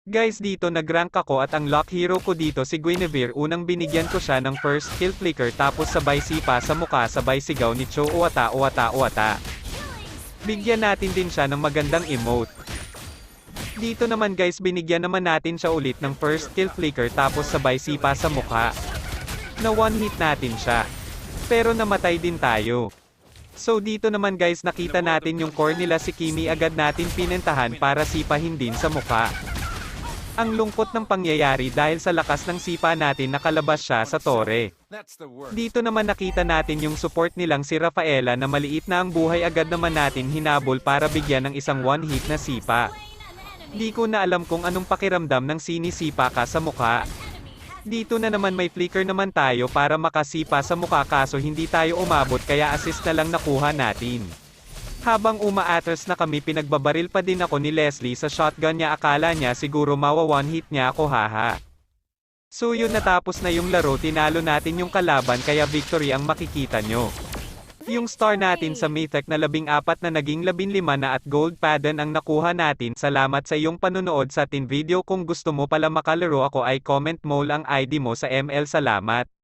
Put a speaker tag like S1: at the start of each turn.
S1: Guys, dito nag-rank ako at ang lock hero ko dito si Guinevere. Unang binigyan ko siya ng first kill flicker tapos sabay sipa sa muka sabay sigaw ni Cho Uata Uata Uata. Bigyan natin din siya ng magandang emote. Dito naman guys, binigyan naman natin siya ulit ng first kill flicker tapos sabay sipa sa mukha. Na one hit natin siya. Pero namatay din tayo. So dito naman guys, nakita natin yung core nila si Kimi, agad natin pinentahan para sipahin din sa mukha. Ang lungkot ng pangyayari dahil sa lakas ng sipa natin nakalabas siya sa tore. Dito naman nakita natin yung support nilang si Rafaela na maliit na ang buhay, agad naman natin hinabol para bigyan ng isang one hit na sipa. Di ko na alam kung anong pakiramdam ng sinisipa ka sa mukha. Dito na naman may flicker naman tayo para makasipa sa mukha kaso hindi tayo umabot kaya assist na lang nakuha natin. Habang umaatras na kami, pinagbabaril pa din ako ni Leslie sa shotgun niya, akala niya siguro mawa one hit niya ako, haha. So yun, natapos na yung laro, tinalo natin yung kalaban kaya victory ang makikita nyo. Yung star natin sa Mythic na 14 na naging 15 na at gold padan ang nakuha natin. Salamat sa iyong panunood sa ating video. Kung gusto mo pala makalaro ako ay comment mo lang ID mo sa ML. Salamat.